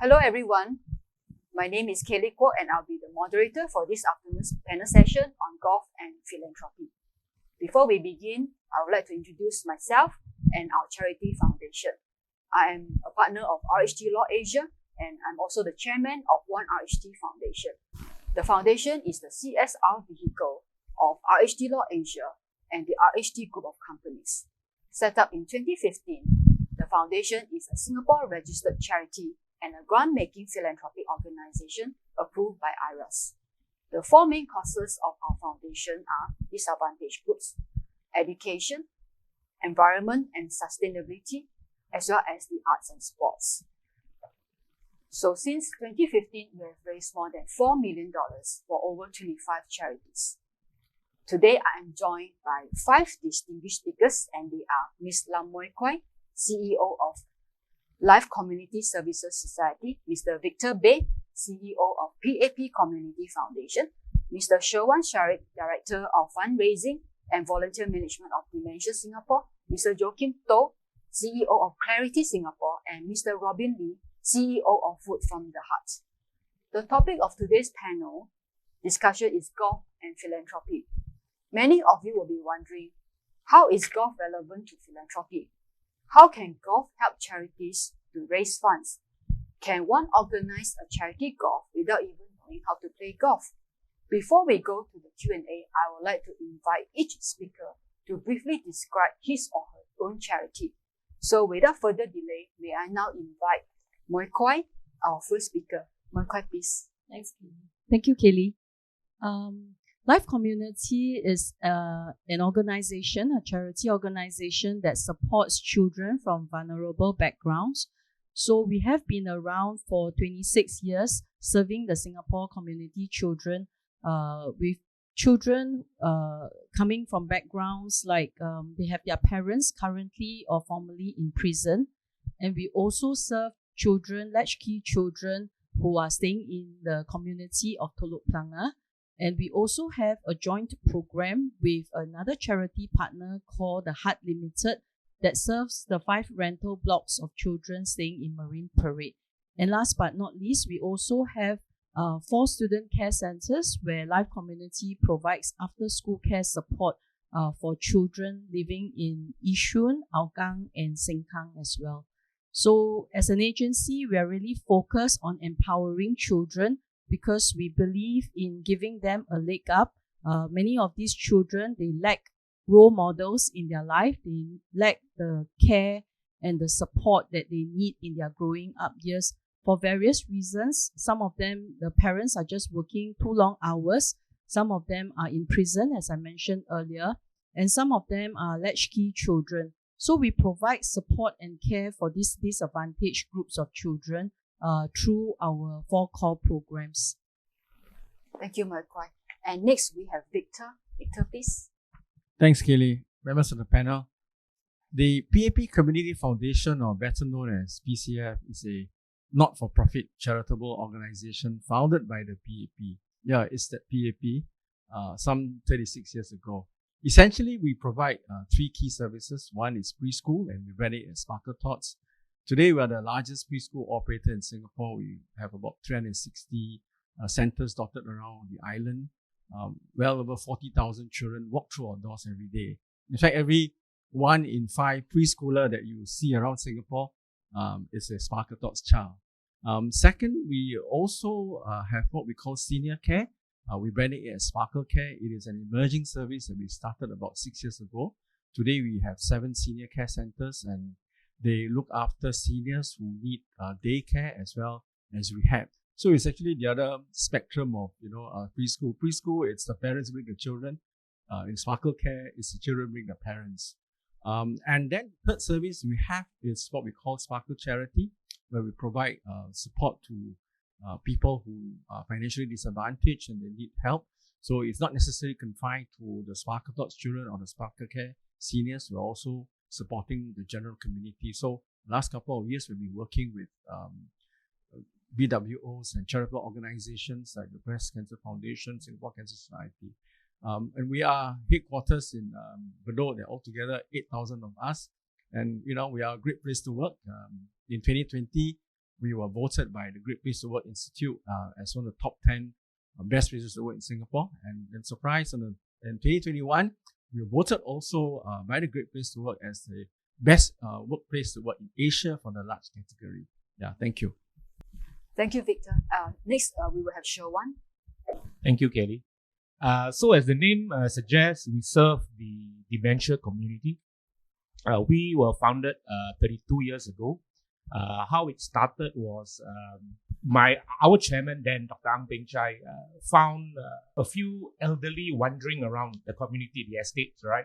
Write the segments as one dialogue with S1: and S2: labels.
S1: Hello everyone, my name is Kaylee Kwok and I'll be the moderator for this afternoon's panel session on golf and philanthropy. Before we begin, I would like to introduce myself and our charity foundation. I am a partner of RHT Law Asia and I'm also the chairman of ONERHT Foundation. The foundation is the CSR vehicle of RHT Law Asia and the RHT group of companies. Set up in 2015, the foundation is a Singapore registered charity and a grant-making philanthropy organization approved by IRAS. The four main causes of our foundation are disadvantaged groups, education, environment and sustainability, as well as the arts and sports. So since 2015, we have raised more than $4 million for over 25 charities. Today, I am joined by 5 distinguished speakers, and they are Ms. Lam Moi Kwai, CEO of Life Community Services Society, Mr. Victor Bay, CEO of PAP Community Foundation, Mr. Sherwan Sharik, Director of Fundraising and Volunteer Management of Dementia Singapore, Mr. Joachim Toh, CEO of Clarity Singapore, and Mr. Robin Lee, CEO of Food from the Heart. The topic of today's panel discussion is golf and philanthropy. Many of you will be wondering, how is golf relevant to philanthropy? How can golf help charities to raise funds? Can one organize a charity golf without even knowing how to play golf? Before we go to the Q&A, I would like to invite each speaker to briefly describe his or her own charity. So without further delay, may I now invite Moi Kwai, our first speaker. Moi Kwai, please.
S2: Thanks, Kaylee. Thank you, Kaylee. Life Community is an organization, a charity organization that supports children from vulnerable backgrounds. So we have been around for 26 years, serving the Singapore community children, with children coming from backgrounds like they have their parents currently or formerly in prison. And we also serve children, latchkey children who are staying in the community of Teluk Pelangah. And we also have a joint program with another charity partner called the Heart Limited that serves the 5 rental blocks of children staying in Marine Parade. And last but not least, we also have 4 student care centers where Life Community provides after-school care support for children living in Yishun, Hougang, and Sengkang as well. So as an agency, we are really focused on empowering children because we believe in giving them a leg up. Many of these children, they lack role models in their life. They lack the care and the support that they need in their growing up years for various reasons. Some of them, the parents are just working too long hours. Some of them are in prison, as I mentioned earlier, and some of them are latchkey children. So we provide support and care for these disadvantaged groups of children through our 4 core programs.
S1: Thank you, Moi Kwai. And next we have Victor. Victor, please.
S3: Thanks, Kaylee. Members of the panel. The PAP Community Foundation, or better known as PCF, is a not-for-profit charitable organization founded by the PAP. Yeah, it's that PAP some 36 years ago. Essentially, we provide 3 key services. One is preschool, and we run it as Sparkle Thoughts. Today, we are the largest preschool operator in Singapore. We have about 360 centers dotted around the island. Well over 40,000 children walk through our doors every day. In fact, every 1 in 5 preschooler that you see around Singapore is a Sparkle Thoughts child. Second, we also have what we call senior care. We brand it as Sparkle Care. It is an emerging service that we started about 6 years ago. Today, we have 7 senior care centers, and they look after seniors who need daycare as well as rehab. So it's actually the other spectrum of preschool. Preschool, it's the parents bring the children. In Sparkle Care, it's the children bring the parents. And then third service we have is what we call Sparkle Charity, where we provide support to people who are financially disadvantaged and they need help. So it's not necessarily confined to the Sparkle Thoughts children or the Sparkle Care seniors. We're also supporting the general community. So the last couple of years, we've been working with BWOs and charitable organizations like the Breast Cancer Foundation, Singapore Cancer Society. And we are headquarters in Bedok. There are altogether 8,000 of us. And, we are a great place to work. In 2020, we were voted by the Great Place to Work Institute as one of the top 10 best places to work in Singapore. And then surprise, in 2021, we were voted also by the Great Place to Work as the best workplace to work in Asia for the large category. Yeah, thank you.
S1: Thank you, Victor. Next, we will have Sherwan.
S4: Thank you, Kelly. So as the name suggests, we serve the dementia community. We were founded 32 years ago. How it started was our chairman then, Dr. Ang Peng Chai, found a few elderly wandering around the community, the estates, right?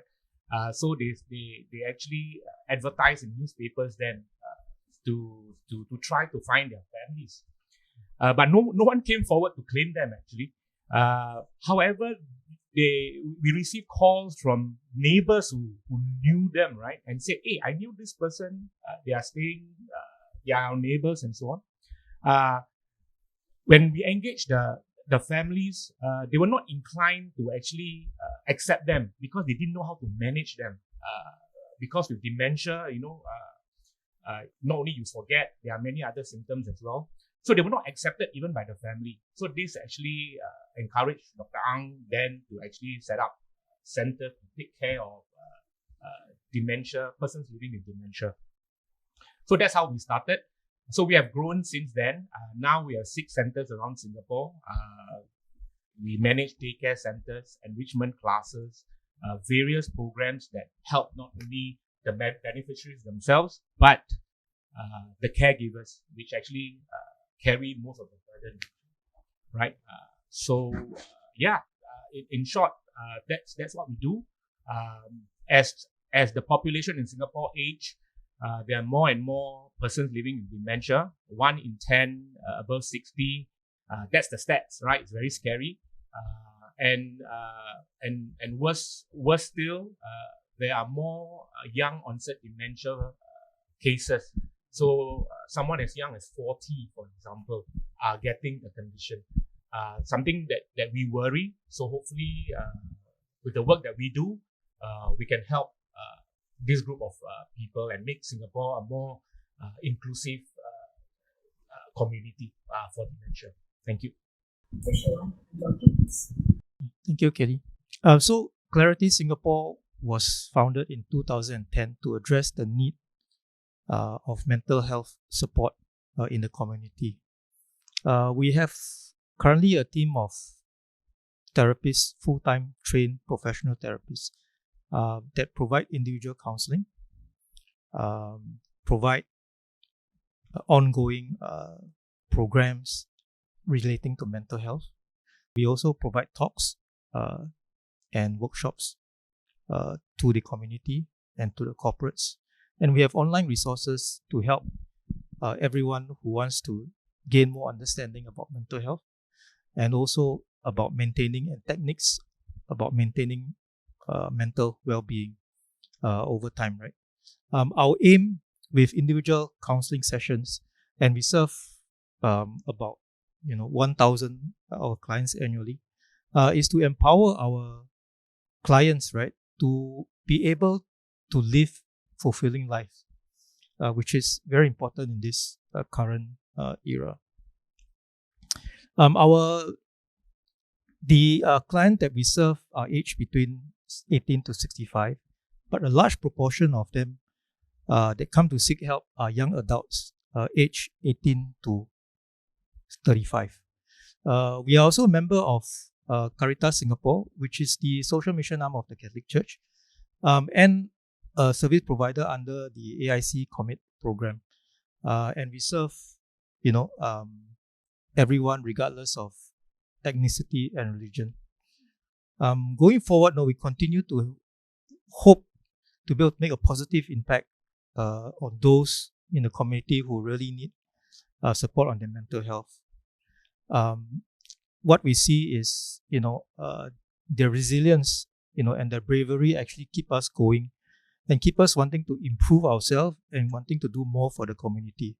S4: So they actually advertised in newspapers then to try to find their families. But no one came forward to claim them actually. However, we received calls from neighbors who knew them, right? And said, hey, I knew this person, they are staying, they are our neighbors and so on. When we engaged the families, they were not inclined to actually accept them because they didn't know how to manage them. Because with dementia, not only you forget, there are many other symptoms as well. So they were not accepted even by the family. So this actually encouraged Dr. Ang then to actually set up centers to take care of dementia, persons living with dementia. So that's how we started. So we have grown since then. Now we have 6 centers around Singapore. We manage daycare centers, enrichment classes, various programs that help not only the beneficiaries themselves, but the caregivers, which actually carry most of the burden, right? In short, that's what we do. As the population in Singapore age, there are more and more persons living with dementia. 1 in 10 above 60. That's the stats, right? It's very scary. And worse still, there are more young onset dementia cases. So someone as young as 40, for example, are getting the condition. Something that we worry. So hopefully, with the work that we do, we can help this group of people and make Singapore a more inclusive community for dementia. Thank you.
S5: Thank you, Kelly. So Clarity Singapore was founded in 2010 to address the need of mental health support in the community. We have currently a team of therapists, full-time trained professional therapists that provide individual counseling, provide ongoing programs relating to mental health. We also provide talks and workshops to the community and to the corporates. And we have online resources to help everyone who wants to gain more understanding about mental health and also about maintaining and techniques about maintaining mental well-being over time, right? Our aim with individual counseling sessions, and we serve about 1,000 our clients annually, is to empower our clients, right, to be able to live fulfilling life, which is very important in this current era. The client that we serve are aged between 18 to 65, but a large proportion of them that come to seek help are young adults, aged 18 to 35. We are also a member of Caritas Singapore, which is the social mission arm of the Catholic Church, and a service provider under the AIC Commit program. And we serve, everyone regardless of ethnicity and religion. Going forward, we continue to hope to be able to make a positive impact on those in the community who really need support on their mental health. What we see is, their resilience, and their bravery actually keep us going and keep us wanting to improve ourselves and wanting to do more for the community.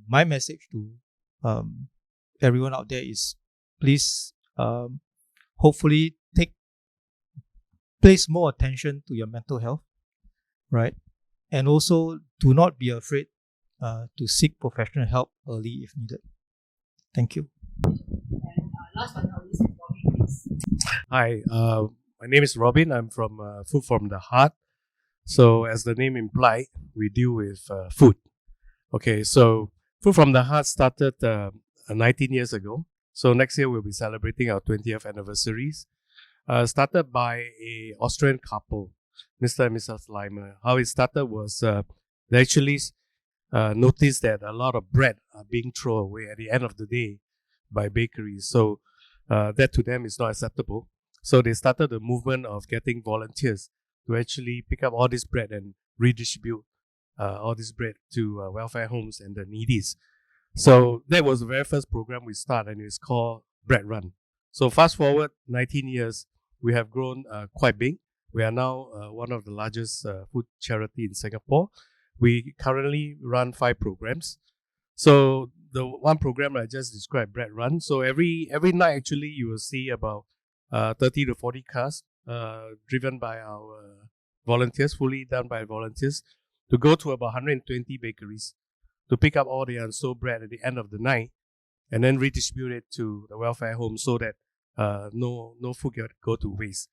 S5: My message to everyone out there is please hopefully place more attention to your mental health, right? And also do not be afraid to seek professional help early if needed. Thank you.
S1: And last but not least, Bobby, please.
S6: Hi, my name is Robin. I'm from Food from the Heart. So, as the name implied, we deal with food. Okay, so Food from the Heart started 19 years ago. So, next year we'll be celebrating our 20th anniversaries. Started by a Austrian couple, Mr. and Mrs. Leimer. How it started was they actually noticed that a lot of bread are being thrown away at the end of the day by bakeries. So, that to them is not acceptable. So they started the movement of getting volunteers to actually pick up all this bread and redistribute all this bread to welfare homes and the needies. So that was the very first program we started, and it's called Bread Run. So fast forward 19 years, we have grown quite big. We are now one of the largest food charity in Singapore. We currently run 5 programs. So the one program I just described, Bread Run. So every night actually you will see about 30 to 40 cars driven by our volunteers, fully done by volunteers, to go to about 120 bakeries to pick up all the unsold bread at the end of the night and then redistribute it to the welfare home so that no food can go to waste.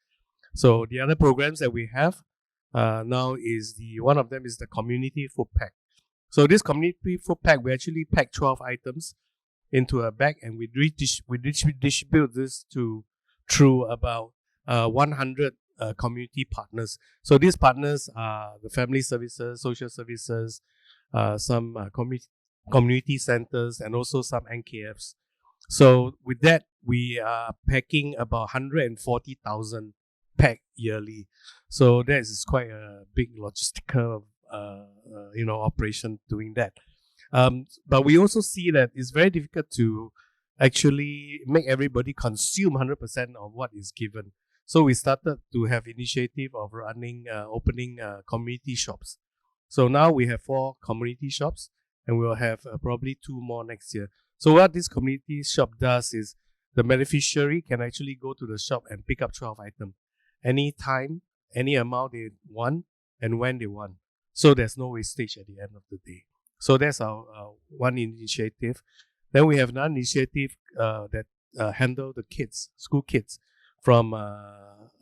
S6: So the other programs that we have now is one of them is the community food pack. So this community food pack, we actually pack 12 items into a bag and we distribute this through about 100 community partners. So these partners are the family services, social services, some community centers, and also some NKFs. So with that, we are packing about 140,000 pack yearly. So that is quite a big logistical operation doing that. But we also see that it's very difficult to actually make everybody consume 100% of what is given. So we started to have initiative of opening community shops. So now we have 4 community shops and we will have probably 2 more next year. So what this community shop does is the beneficiary can actually go to the shop and pick up 12 items anytime, any amount they want and when they want. So there's no wastage at the end of the day. So that's our one initiative. Then we have another initiative that handle the kids, school kids from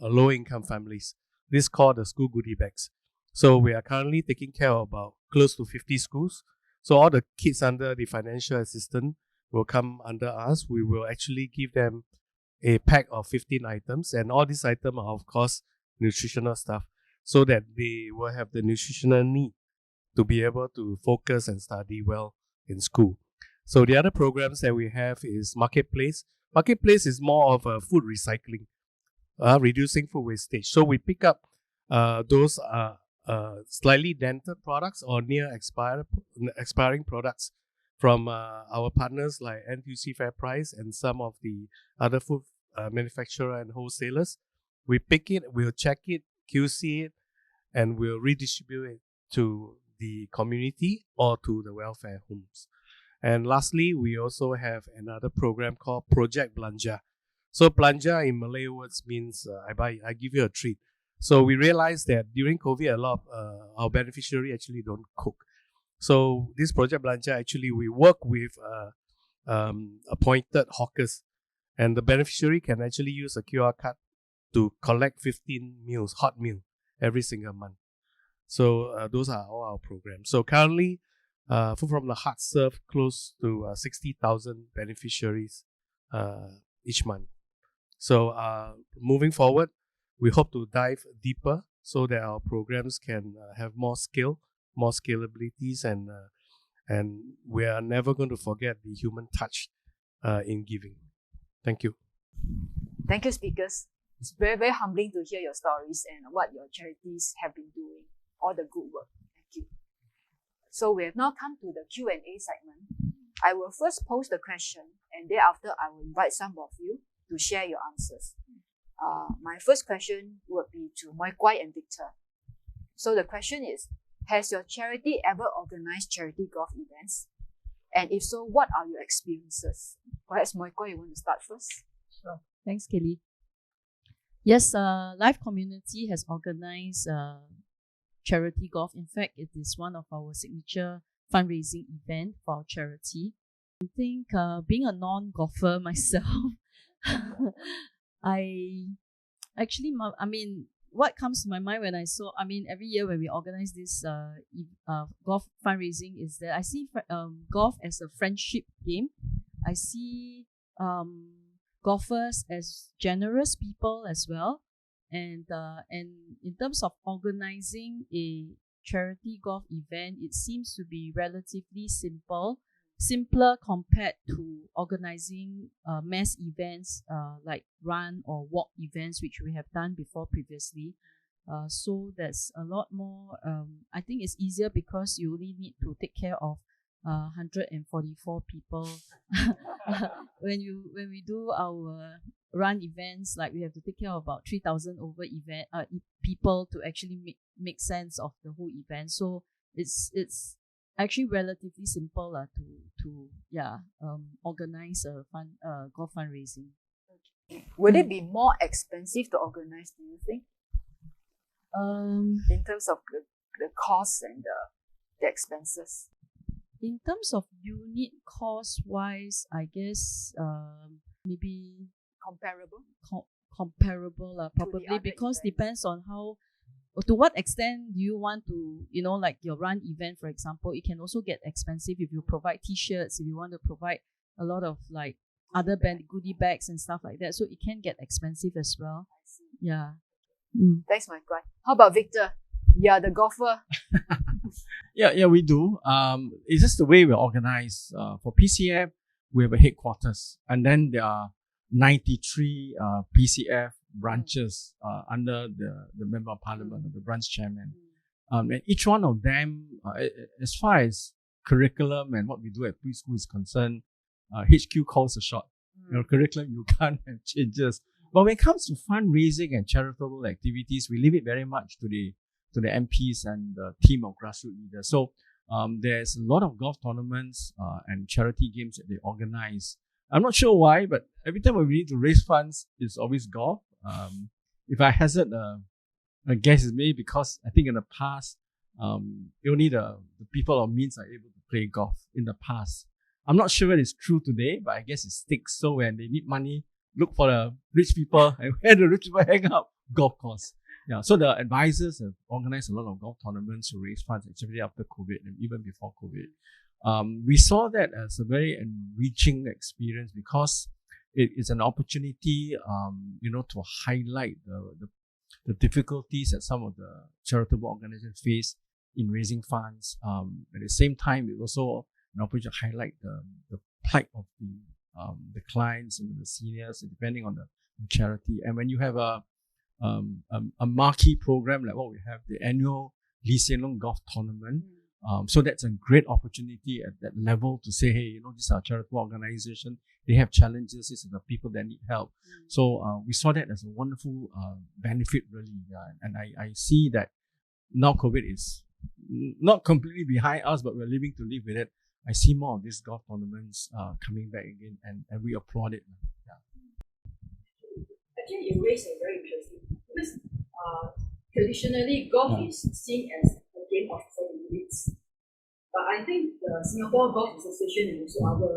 S6: low-income families. This is called the school goodie bags. So we are currently taking care of about close to 50 schools. So all the kids under the financial assistance will come under us. We will actually give them a pack of 15 items, and all these items are of course nutritional stuff, so that they will have the nutritional need to be able to focus and study well in school. So the other programs that we have is Marketplace. Marketplace is more of a food recycling, reducing food wastage. So we pick up those slightly dented products or near expiring products from our partners like NTUC Fair Price and some of the other food manufacturer and wholesalers. We pick it, we'll check it, QC it, and we'll redistribute it to the community or to the welfare homes. And lastly, we also have another program called Project Belanja. So Belanja in Malay words means I give you a treat. So we realized that during COVID, a lot of our beneficiaries actually don't cook. So this Project Belanja, actually we work with appointed hawkers, and the beneficiary can actually use a QR card to collect 15 meals, hot meal, every single month. So those are all our programs. So currently, Food from the Heart serve close to 60,000 beneficiaries each month. So moving forward, we hope to dive deeper so that our programs can have more skill, more scalabilities, and we are never going to forget the human touch in giving. Thank you.
S1: Thank you, speakers. It's very, very humbling to hear your stories and what your charities have been doing, all the good work. Thank you. So we have now come to the Q&A segment. I will first pose the question, and thereafter I will invite some of you to share your answers. My first question would be to Moi Kwai and Victor. So the question is, has your charity ever organized charity golf events? And if so, what are your experiences? Perhaps Moi Kwai, you want to start first?
S2: Sure. Thanks, Kaylee. Yes, Life Community has organized charity golf. In fact, it is one of our signature fundraising event for our charity. I think being a non-golfer myself, what comes to my mind when I saw, every year when we organize this golf fundraising is that I see golf as a friendship game. I see golfers as generous people as well. And in terms of organizing a charity golf event, it seems to be relatively simpler compared to organizing mass events like run or walk events, which we have done before previously. So that's a lot more, I think it's easier because you only need to take care of 144 people. when we do our run events, like we have to take care of about 3,000 over people to actually make sense of the whole event. So it's actually relatively simple to organize a golf fundraising.
S1: Would it be more expensive to organize, do you think? In terms of the costs and the expenses?
S2: In terms of unit cost wise, I guess maybe comparable probably, because events. Depends on how, to what extent do you want to, like your run event, for example, it can also get expensive if you provide t-shirts, if you want to provide a lot of like other goodie bags and stuff like that. So it can get expensive as well.
S1: I see.
S2: Yeah.
S1: Thanks, my guy. How about Victor? Yeah, the golfer.
S3: Yeah, we do. It's just the way we're organized. For PCF, we have a headquarters, and then there are 93 PCF branches under the member of parliament, the branch chairman. And each one of them, as far as curriculum and what we do at preschool is concerned, HQ calls the shot. Curriculum, you can't have changes. But when it comes to fundraising and charitable activities, we leave it very much to the MPs and the team of grassroots leaders. So there's a lot of golf tournaments and charity games that they organize. I'm not sure why, but every time we need to raise funds, it's always golf. If I hazard a guess, it's maybe because I think in the past, only the people of means are able to play golf in the past. I'm not sure whether it's true today, but I guess it sticks. So when they need money, look for the rich people, and where the rich people hang out, golf course. Yeah, so the advisors have organized a lot of golf tournaments to raise funds, especially after COVID and even before COVID. We saw that as a very enriching experience because it is an opportunity, to highlight the difficulties that some of the charitable organizations face in raising funds. At the same time, it's also an opportunity to highlight the plight of the clients and the seniors, depending on the charity. And when you have a marquee program like what we have, the annual Lee Hsien Loong Golf Tournament, so that's a great opportunity at that level to say, hey, these are charitable organizations. They have challenges. These are the people that need help. So we saw that as a wonderful benefit, really. And I see that now COVID is not completely behind us, but we're living to live with it. I see more of these golf tournaments coming back again, and we applaud it. Yeah.
S7: Actually, you raised a very interesting point because traditionally golf is seen as a game of elites. But I think the Singapore Golf Association and also other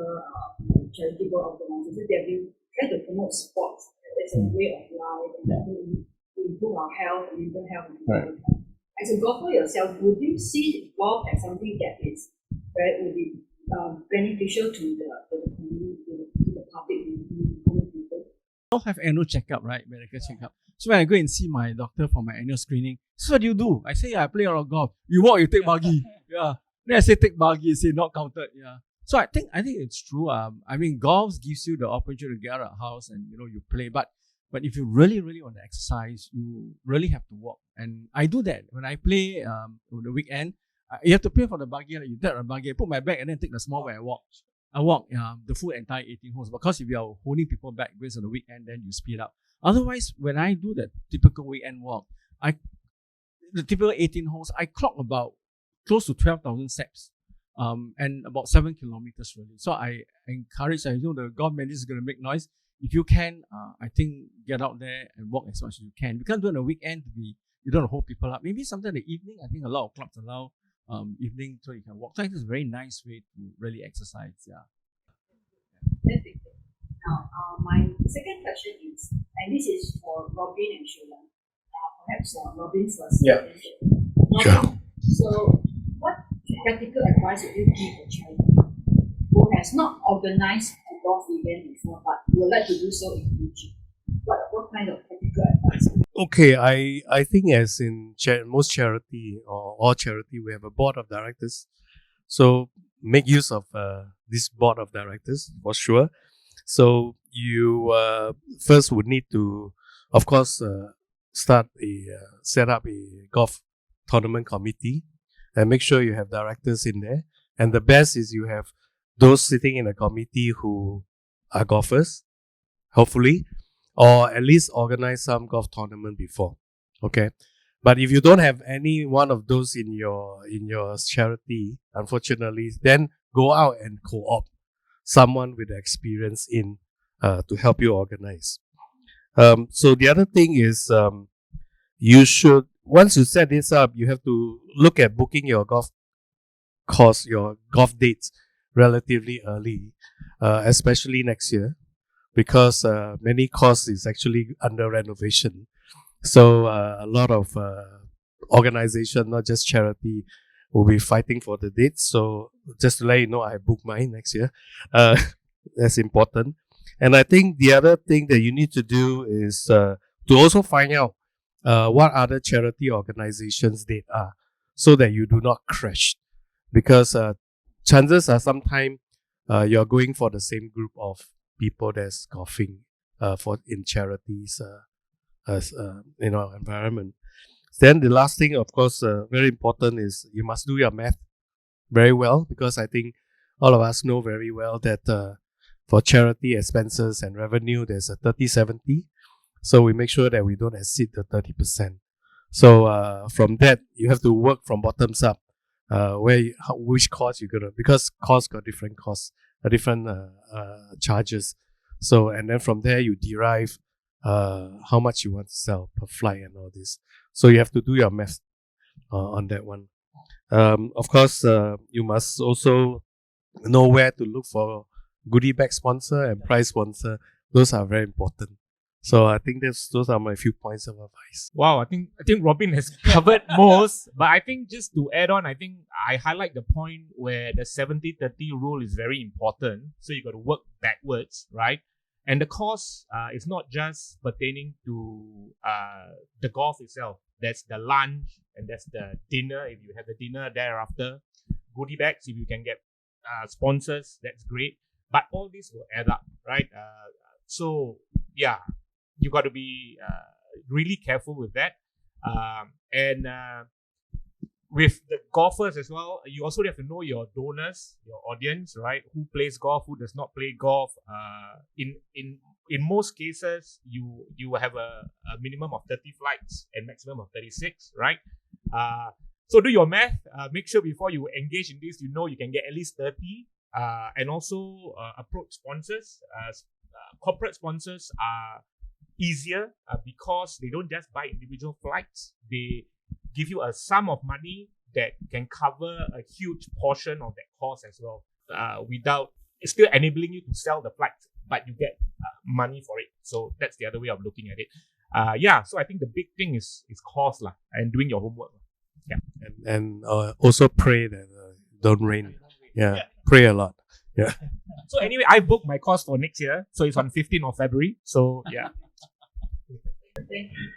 S7: charity golf organizations, they have been trying to promote sports as a way of life and to improve our health and mental health. As a golfer yourself, would you see golf as something that is would be beneficial to the community, to the public, to common people?
S3: I'll have annual checkup, right? Medical checkup. So when I go and see my doctor for my annual screening, so what do you do? I say, I play a lot of golf. You walk, you take buggy. Yeah. Then I say, take buggy. You say, not counted. Yeah. So I think it's true. Golf gives you the opportunity to get out of the house and, you play. But if you really, really want to exercise, you really have to walk. And I do that. When I play on the weekend, you have to pay for the buggy. You take the buggy, put my bag, and then take the small bag and walk. I walk the full entire 18 holes. Because if you are holding people back based on the weekend, then you speed up. Otherwise, when I do that typical weekend walk, the typical 18 holes, I clock about close to 12,000 steps. And about 7 kilometers really. So I encourage, the golf manager is going to make noise. If you can, I think get out there and walk as much as you can. You can't do it on the weekend you don't hold people up. Maybe sometime in the evening, I think a lot of clubs allow evening so you can walk. So I think it's a very nice way to really exercise. Yeah.
S7: Now, my second question is, and this is for Robin and Sheila. Perhaps Robin first.
S6: Yeah.
S7: Robin, so what practical advice would you give a child who has not organized a golf event before but would like to do so in future? What kind of practical advice?
S6: Okay, I think as in most charity or all charity, we have a board of directors. So make use of this board of directors for sure. So you first would need to, of course, set up a golf tournament committee and make sure you have directors in there. And the best is you have those sitting in a committee who are golfers, hopefully, or at least organize some golf tournament before. Okay. But if you don't have any one of those in your charity, unfortunately, then go out and co-op someone with experience in to help you organize. So the other thing is you should, once you set this up, you have to look at booking your golf course, your golf dates relatively early, especially next year, because many courses is actually under renovation. So a lot of organization, not just charity, will be fighting for the dates. So just to let you know, I booked mine next year. That's important. And I think the other thing that you need to do is to also find out what other charity organizations they are, so that you do not crash. Because chances are sometimes you're going for the same group of people that's golfing in charities environment. Then the last thing, of course, very important is you must do your math very well, because I think all of us know very well that for charity expenses and revenue, there's a 30-70. So we make sure that we don't exceed the 30%. So from that, you have to work from bottoms up, which course you're gonna, because course got different costs, different charges. So, and then from there you derive how much you want to sell per flight and all this. So you have to do your math on that one. Of course, you must also know where to look for goodie bag sponsor and prize sponsor. Those are very important. So I think those are my few points of advice.
S4: Wow, I think Robin has covered most. But I think just to add on, I think I highlight the point where the 70-30 rule is very important. So you got to work backwards, right? And the cost is not just pertaining to the golf itself. There's the lunch and there's the dinner. If you have the dinner thereafter, goodie bags, if you can get sponsors, that's great. But all this will add up, right? So yeah, you got to be really careful with that. And with the golfers as well, you also have to know your donors, your audience, right? Who plays golf, who does not play golf. In most cases, you have a minimum of 30 flights and maximum of 36, right? So do your math. Make sure before you engage in this, you know you can get at least 30. And also approach sponsors. Corporate sponsors are easier because they don't just buy individual flights. They give you a sum of money that can cover a huge portion of that cost as well, without it's still enabling you to sell the flights, but you get money for it. So that's the other way of looking at it. So I think the big thing is cost and doing your homework. Yeah,
S6: and also pray that don't rain. Yeah, pray a lot. Yeah.
S4: So anyway, I booked my course for next year, so it's on 15th of February. So yeah.
S7: Thank you.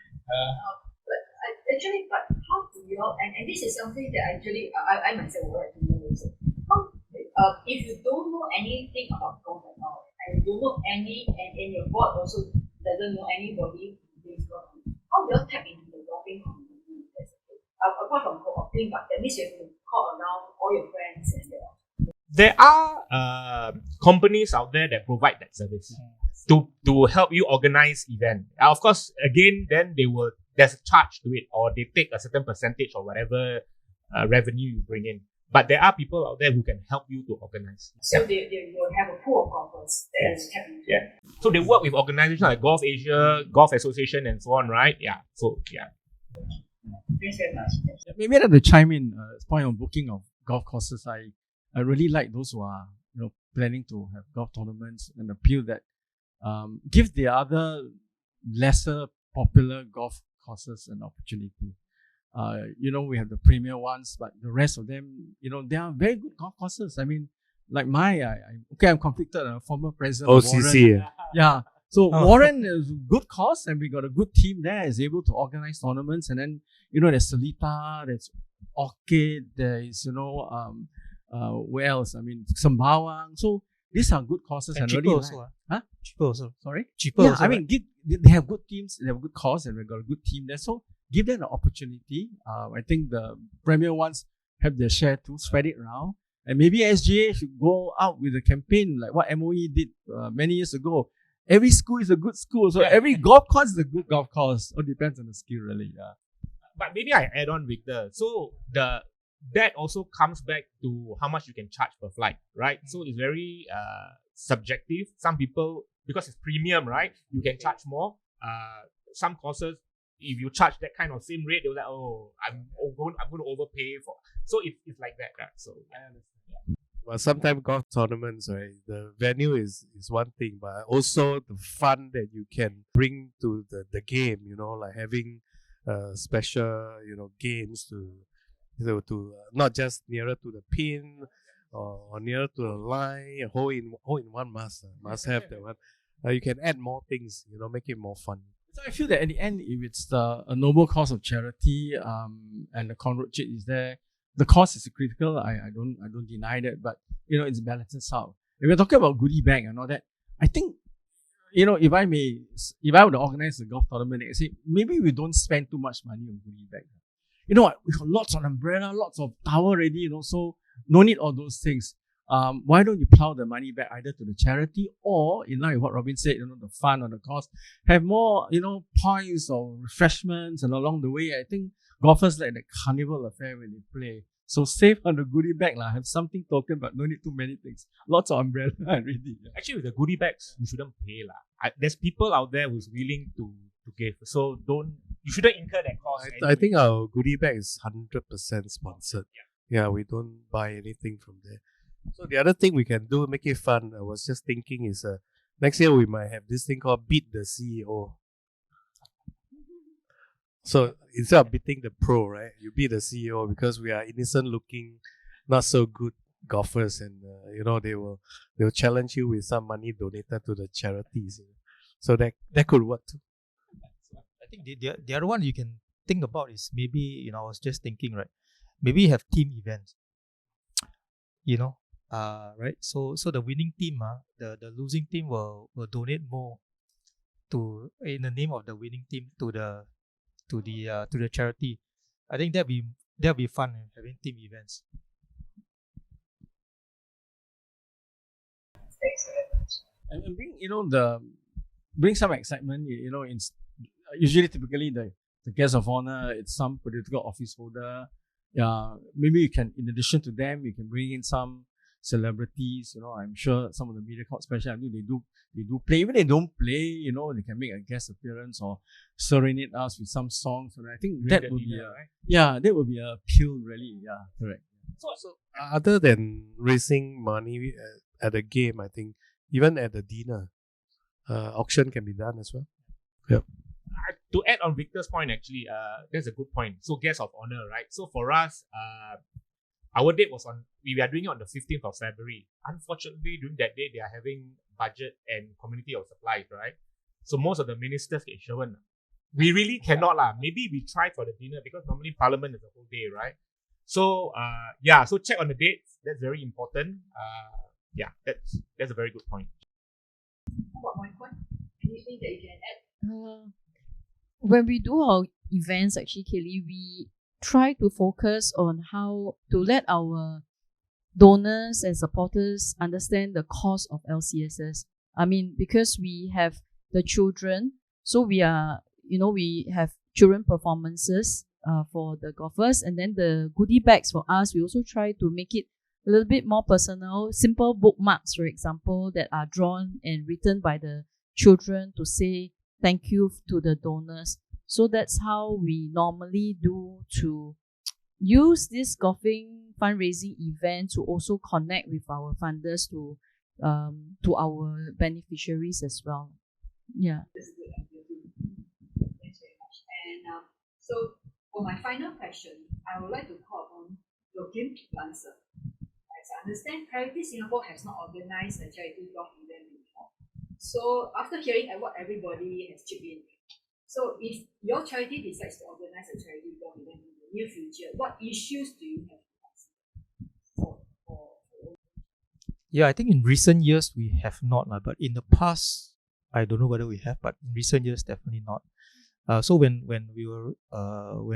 S7: But how do you all, and this is something that actually I myself would like to know also. If you don't know anything about golf at all, and you don't know any, and your board also doesn't know anybody who plays golf, how do you all tap into the golfing community? Apart from co-opting, but that means you have to call around all your friends and your.
S4: There are companies out there that provide that service to help you organize event. Of course, again, then there's a charge to it, or they take a certain percentage or whatever revenue you bring in. But there are people out there who can help you to organize.
S7: So they will have a pool of golfers that is happy.
S4: Yeah. So they work with organizations like Golf Asia, Golf Association, and so on, right? Yeah. So yeah.
S7: Thanks very much.
S3: Yeah, maybe I'd like to chime in. Point on booking of golf courses. I really like those who are planning to have golf tournaments and appeal that give the other lesser popular golf courses an opportunity. We have the premier ones, but the rest of them, they are very good golf courses. I mean, like I'm conflicted. I'm a former president of Warren.
S6: OCC.
S3: Yeah. So Warren is a good course, and we got a good team there, is able to organize tournaments. And then, there's Seletar, there's Orchid, there is, where else? I mean, Sembawang. So these are good courses.
S5: And cheaper
S3: really
S5: also. Huh? Cheaper also.
S3: Sorry?
S5: Cheaper
S3: Yeah,
S5: also.
S3: I mean, they have good teams, they have a good cause, and we've got a good team there. So give them an opportunity. I think the premier ones have their share too, spread it around. And maybe SGA should go out with a campaign like what MOE did many years ago. Every school is a good school, so every golf course is a good golf course. It depends on the skill, really. Yeah.
S4: But maybe I add on, Victor. So that also comes back to how much you can charge per flight, right? So it's very subjective. Some people, because it's premium, right, you can charge more. Some courses, if you charge that kind of same rate, they're like, oh, I'm going to overpay for. So it's like that, right? So I understand. Yeah.
S6: Well, sometimes golf tournaments, right, the venue is one thing, but also the fun that you can bring to the game, like having special, games to not just nearer to the pin or nearer to the line, hole in one must have that one. You can add more things, make it more fun.
S3: So I feel that at the end, if it's a noble cause of charity, and the CONERHT is there, the cost is critical. I don't deny that, but it's balances out. If we're talking about goodie bag and all that, I think if I were to organize a golf tournament, I say maybe we don't spend too much money on goodie bag. We got lots of umbrella, lots of towel ready, so no need all those things. Why don't you plow the money back either to the charity or, in line with what Robin said, the fund or the cost, have more, points or refreshments, and along the way, I think golfers like the carnival affair when they play. So save on the goodie bag, have something token, but no need too many things. Lots of umbrella already.
S4: Actually, with the goodie bags, you shouldn't pay. There's people out there who's willing to give. So you shouldn't incur that cost.
S6: I think our goodie bag is 100% sponsored. Yeah, we don't buy anything from there. So the other thing we can do, make it fun, I was just thinking is next year we might have this thing called Beat the CEO. So instead of beating the pro, right, you beat the CEO because we are innocent looking, not so good golfers, and they'll challenge you with some money donated to the charities. So that could work too.
S5: I think the other one you can think about is maybe, I was just thinking, right, maybe have team events. Right? So the winning team, the losing team will donate more in the name of the winning team to the charity. I think that'll be fun, having team events.
S3: And bring some excitement. Usually, typically the guest of honor, it's some political office holder. Maybe you can, in addition to them, you can bring in some celebrities. I'm sure some of the media corps, especially, I know they do play. Even if they don't play, they can make a guest appearance or serenade us with some songs. And I think that would be that would be a appeal, really. Yeah, correct.
S6: So other than raising money at a game, I think even at the dinner, auction can be done as well. Yep.
S4: To add on Victor's point, actually, that's a good point. So guest of honor, right? So for us, our date was we are doing it on the 15th of February. Unfortunately, during that day, they are having budget and community of supplies, right? So most of the ministers get shown. We really cannot Maybe we try for the dinner because normally Parliament is the whole day, right? So so check on the dates. That's very important. That's a very good point.
S7: How about my point? Anything that you can add?
S2: When we do our events, actually, Kaylee, we try to focus on how to let our donors and supporters understand the cost of LCSS. I mean, because we have the children, so we have children performances for the golfers, and then the goodie bags for us, we also try to make it a little bit more personal, simple bookmarks, for example, that are drawn and written by the children to say thank you to the donors. So that's how we normally do to use this golfing fundraising event to also connect with our funders to our beneficiaries as well. Yeah.
S7: That's good. Thanks very much. And so for my final question, I would like to call upon Joachim to answer. As I understand, Philanthropy Singapore has not organized a charity golf event before. So after hearing what everybody has chipped in, so if your charity decides to organize a charity golf event in the near future, what issues do you have to consider?
S5: Yeah, I think in recent years we have not, but in the past, I don't know whether we have, but in recent years definitely not. So when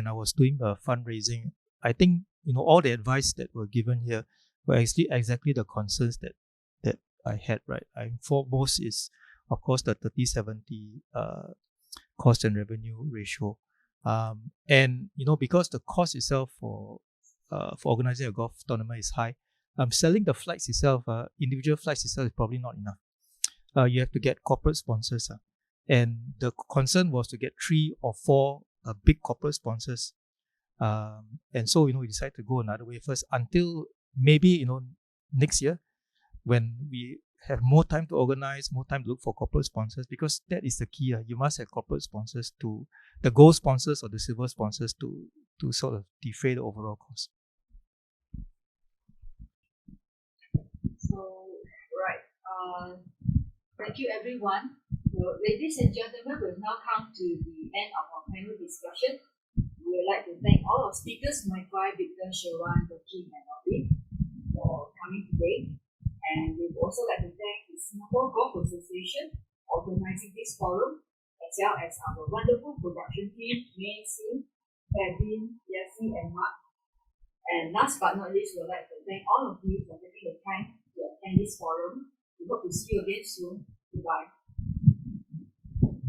S5: I was doing fundraising, I think all the advice that were given here were actually exactly the concerns that I had. Right, foremost is of course the 30/70 cost and revenue ratio, and because the cost itself for organizing a golf tournament is high, selling the flights itself, individual flights itself is probably not enough. You have to get corporate sponsors, and the concern was to get 3 or 4 big corporate sponsors, and so we decided to go another way first until maybe next year when we have more time to organize, more time to look for corporate sponsors, because that is the key. You must have corporate sponsors, to the gold sponsors or the silver sponsors, to sort of defray the overall cost.
S7: So, right. Thank you, everyone. So, ladies and gentlemen, we've now come to the end of our panel discussion. We would like to thank all our speakers, Michael, Victor, Shawan, Joachim, and Robin, for coming today. And we would also like to thank the Singapore Golf Association for organizing this forum, as well as our wonderful production team, Macy, Kevin, Jesse, and Mark. And last but not least, we would like to thank all of you for taking the time to attend this forum. We hope to see you again soon. Goodbye.